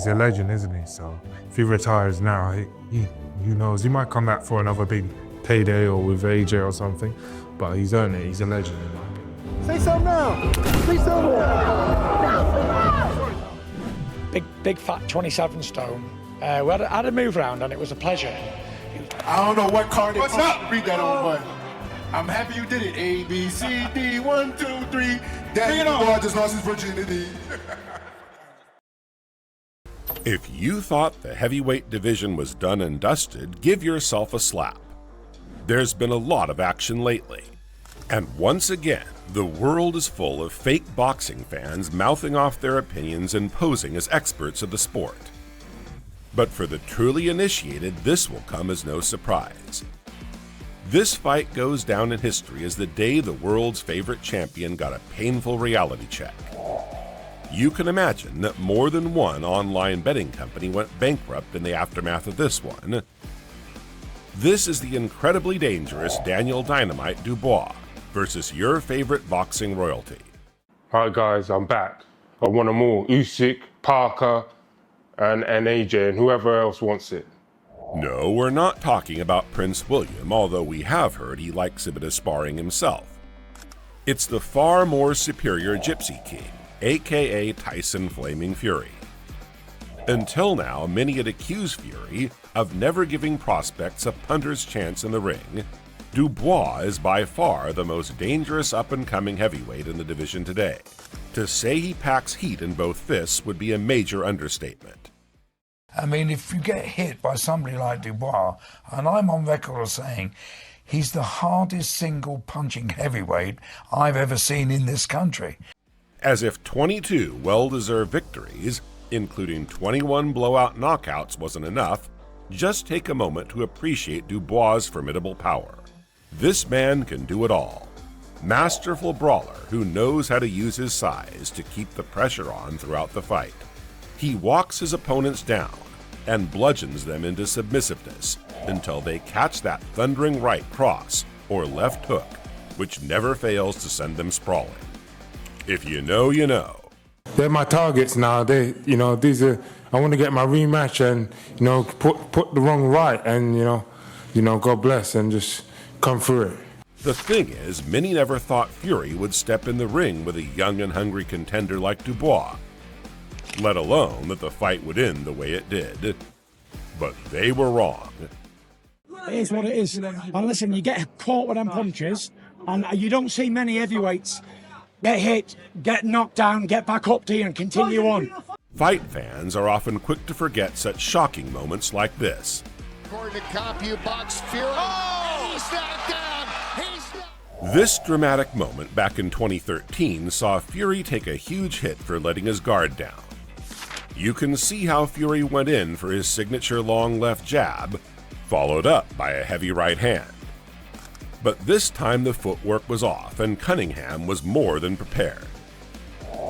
he's a legend, isn't he? So if he retires now, who knows? He might come back for another big payday or with AJ or something. But he's earned it. He's a legend in my opinion. Say something now. Say something now. Big fat 27 stone. We had a move round and it was a pleasure. I don't know what card it was. Read that on, but I'm happy you did it. A, B, C, D, 1, 2, 3. Daniel Dubois just lost his virginity. If you thought the heavyweight division was done and dusted, give yourself a slap. There's been a lot of action lately. And once again, the world is full of fake boxing fans mouthing off their opinions and posing as experts of the sport. But for the truly initiated, this will come as no surprise. This fight goes down in history as the day the world's favorite champion got a painful reality check. You can imagine that more than one online betting company went bankrupt in the aftermath of this one. This is the incredibly dangerous Daniel Dynamite Dubois versus your favorite boxing royalty. Alright guys, I'm back. I want them all. Usyk, Parker, and AJ, and whoever else wants it. No, we're not talking about Prince William, although we have heard he likes a bit of sparring himself. It's the far more superior Gypsy King, aka Tyson Flaming Fury. Until now, many had accused Fury of never giving prospects a punter's chance in the ring. Dubois is by far the most dangerous up-and-coming heavyweight in the division today. To say he packs heat in both fists would be a major understatement. I mean, if you get hit by somebody like Dubois, and I'm on record of saying he's the hardest single punching heavyweight I've ever seen in this country. As if 22 well-deserved victories, including 21 blowout knockouts, wasn't enough, just take a moment to appreciate Dubois' formidable power. This man can do it all. Masterful brawler who knows how to use his size to keep the pressure on throughout the fight. He walks his opponents down and bludgeons them into submissiveness until they catch that thundering right cross or left hook, which never fails to send them sprawling. If you know, you know. They're my targets now. These are. I want to get my rematch and put the wrong right, and God bless, and just come through it. The thing is, many never thought Fury would step in the ring with a young and hungry contender like Dubois, let alone that the fight would end the way it did. But they were wrong. It is what it is. And listen, you get caught with them punches, and you don't see many heavyweights get hit, get knocked down, get back up to you and continue on. Fight fans are often quick to forget such shocking moments like this. According to CompuBox, Fury. Oh, he's knocked down. This dramatic moment back in 2013 saw Fury take a huge hit for letting his guard down. You can see how Fury went in for his signature long left jab, followed up by a heavy right hand. But this time the footwork was off and Cunningham was more than prepared.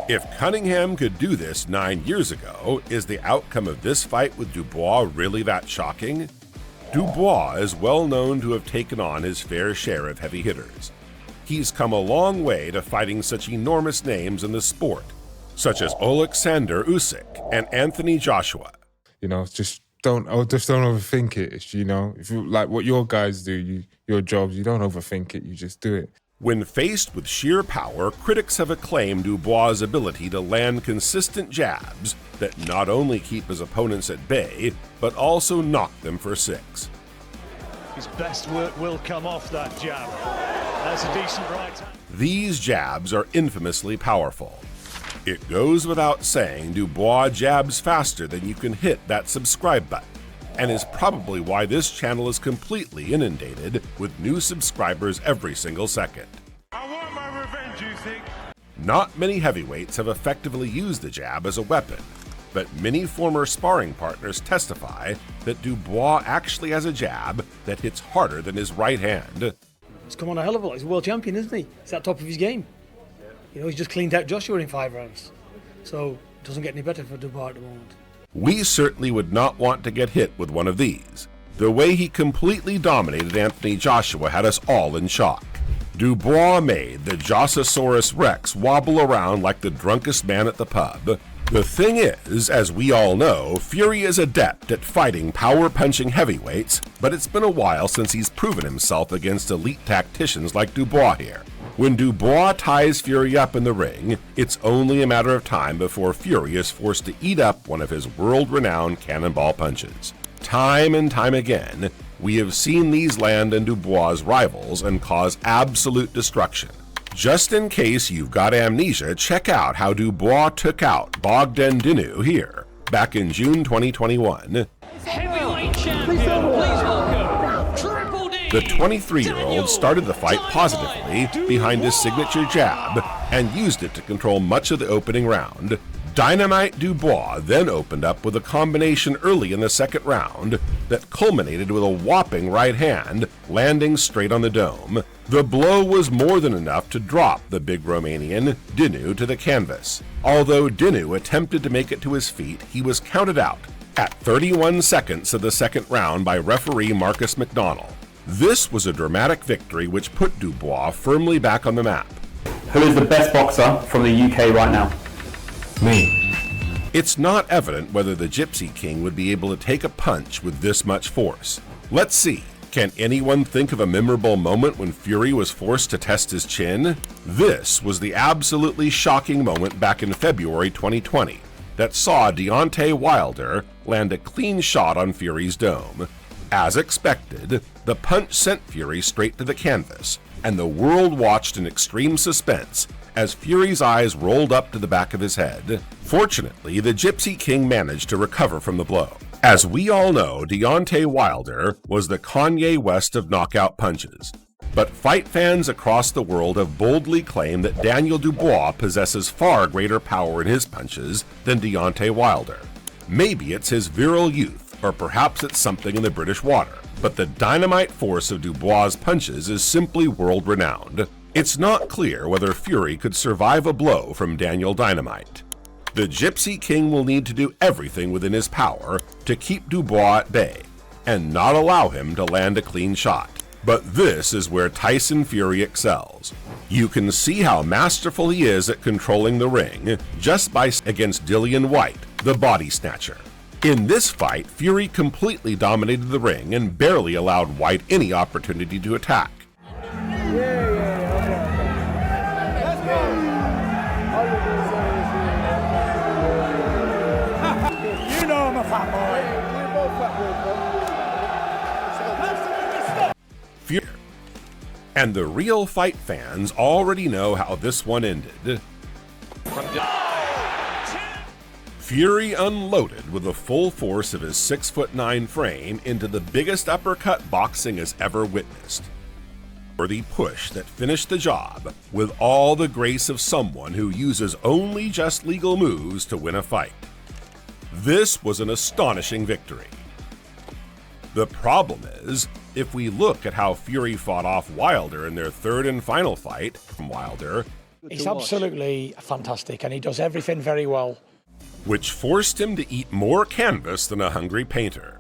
If Cunningham could do this 9 years ago, is the outcome of this fight with Dubois really that shocking? Dubois is well known to have taken on his fair share of heavy hitters. He's come a long way to fighting such enormous names in the sport, such as Alexander Usyk and Anthony Joshua. Just don't overthink it. If you like what your guys do, your jobs, you don't overthink it. You just do it. When faced with sheer power, critics have acclaimed Dubois' ability to land consistent jabs that not only keep his opponents at bay, but also knock them for six. His best work will come off that jab. That's a decent right hand. These jabs are infamously powerful. It goes without saying Dubois jabs faster than you can hit that subscribe button, and is probably why this channel is completely inundated with new subscribers every single second. I want my revenge, Usyk. Not many heavyweights have effectively used the jab as a weapon, but many former sparring partners testify that Dubois actually has a jab that hits harder than his right hand. He's come on a hell of a lot. He's a world champion, isn't he? He's at the top of his game. He's just cleaned out Joshua in 5 rounds. So it doesn't get any better for Dubois at the moment. We certainly would not want to get hit with one of these. The way he completely dominated Anthony Joshua had us all in shock. Dubois made the Jossasaurus Rex wobble around like the drunkest man at the pub, The thing is, as we all know, Fury is adept at fighting power-punching heavyweights, but it's been a while since he's proven himself against elite tacticians like Dubois here. When Dubois ties Fury up in the ring, it's only a matter of time before Fury is forced to eat up one of his world-renowned cannonball punches. Time and time again, we have seen these land in Dubois' rivals and cause absolute destruction. Just in case you've got amnesia, check out how Dubois took out Bogdan Dinu here, back in June 2021. Heavyweight champion, please welcome Triple D. The 23-year-old started the fight positively behind his signature jab and used it to control much of the opening round. Dynamite Dubois then opened up with a combination early in the second round that culminated with a whopping right hand landing straight on the dome. The blow was more than enough to drop the big Romanian, Dinu, to the canvas. Although Dinu attempted to make it to his feet, he was counted out at 31 seconds of the second round by referee Marcus McDonnell. This was a dramatic victory which put Dubois firmly back on the map. Who is the best boxer from the UK right now? Me. It's not evident whether the Gypsy King would be able to take a punch with this much force. Let's see. Can anyone think of a memorable moment when Fury was forced to test his chin? This was the absolutely shocking moment back in February 2020 that saw Deontay Wilder land a clean shot on Fury's dome. As expected, the punch sent Fury straight to the canvas, and the world watched in extreme suspense as Fury's eyes rolled up to the back of his head. Fortunately, the Gypsy King managed to recover from the blow. As we all know, Deontay Wilder was the Kanye West of knockout punches. But fight fans across the world have boldly claimed that Daniel Dubois possesses far greater power in his punches than Deontay Wilder. Maybe it's his virile youth, or perhaps it's something in the British water, but the dynamite force of Dubois' punches is simply world-renowned. It's not clear whether Fury could survive a blow from Daniel Dynamite. The Gypsy King will need to do everything within his power to keep Dubois at bay, and not allow him to land a clean shot. But this is where Tyson Fury excels. You can see how masterful he is at controlling the ring just by against Dillian Whyte, the body snatcher. In this fight, Fury completely dominated the ring and barely allowed Whyte any opportunity to attack. You know I'm a fat boy. Fury. And the real fight fans already know how this one ended. Fury unloaded with the full force of his 6'9" frame into the biggest uppercut boxing has ever witnessed. The push that finished the job with all the grace of someone who uses only just legal moves to win a fight. This was an astonishing victory. The problem is, if we look at how Fury fought off Wilder in their third and final fight from Wilder, He's absolutely fantastic and he does everything very well. which forced him to eat more canvas than a hungry painter.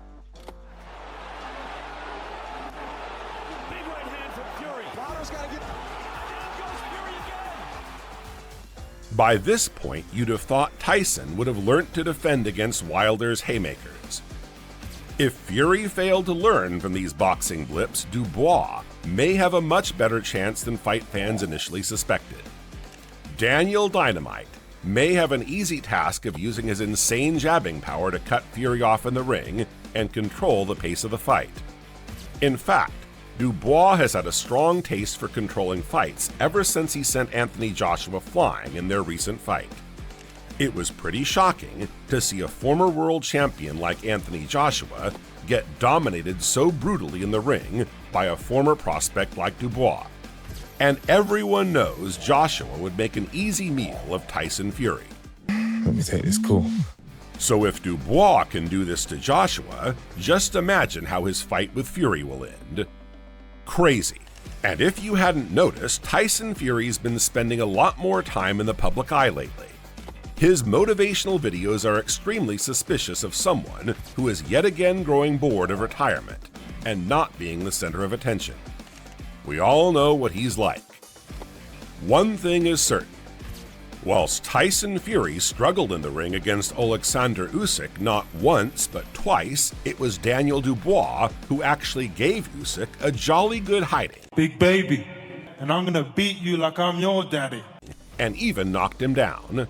Big right hand from Fury. Wilder's got to get... Down goes Fury again. By this point, you'd have thought Tyson would have learnt to defend against Wilder's haymakers. If Fury failed to learn from these boxing blips, Dubois may have a much better chance than fight fans initially suspected. Daniel Dynamite may have an easy task of using his insane jabbing power to cut Fury off in the ring and control the pace of the fight. In fact, Dubois has had a strong taste for controlling fights ever since he sent Anthony Joshua flying in their recent fight. It was pretty shocking to see a former world champion like Anthony Joshua get dominated so brutally in the ring by a former prospect like Dubois. And everyone knows Joshua would make an easy meal of Tyson Fury. Let me take this call. So if Dubois can do this to Joshua, just imagine how his fight with Fury will end. Crazy. And if you hadn't noticed, Tyson Fury's been spending a lot more time in the public eye lately. His motivational videos are extremely suspicious of someone who is yet again growing bored of retirement and not being the center of attention. We all know what he's like. One thing is certain. Whilst Tyson Fury struggled in the ring against Alexander Usyk not once but twice, it was Daniel Dubois who actually gave Usyk a jolly good hiding. Big baby, and I'm gonna beat you like I'm your daddy. And even knocked him down.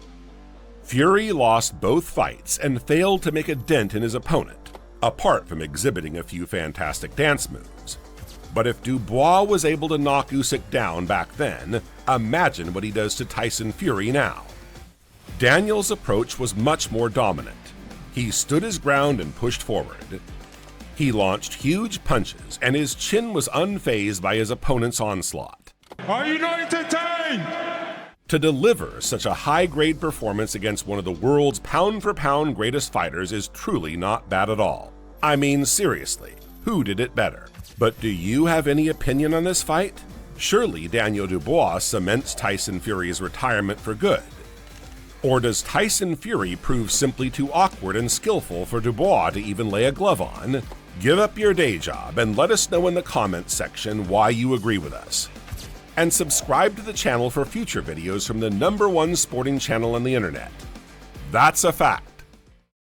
Fury lost both fights and failed to make a dent in his opponent, apart from exhibiting a few fantastic dance moves. But if Dubois was able to knock Usyk down back then, imagine what he does to Tyson Fury now. Daniel's approach was much more dominant. He stood his ground and pushed forward. He launched huge punches, and his chin was unfazed by his opponent's onslaught. Are you not entertained? To deliver such a high-grade performance against one of the world's pound-for-pound greatest fighters is truly not bad at all. I mean, seriously, who did it better? But do you have any opinion on this fight? Surely Daniel Dubois cements Tyson Fury's retirement for good. Or does Tyson Fury prove simply too awkward and skillful for Dubois to even lay a glove on? Give up your day job and let us know in the comments section why you agree with us. And subscribe to the channel for future videos from the #1 sporting channel on the internet. That's a fact.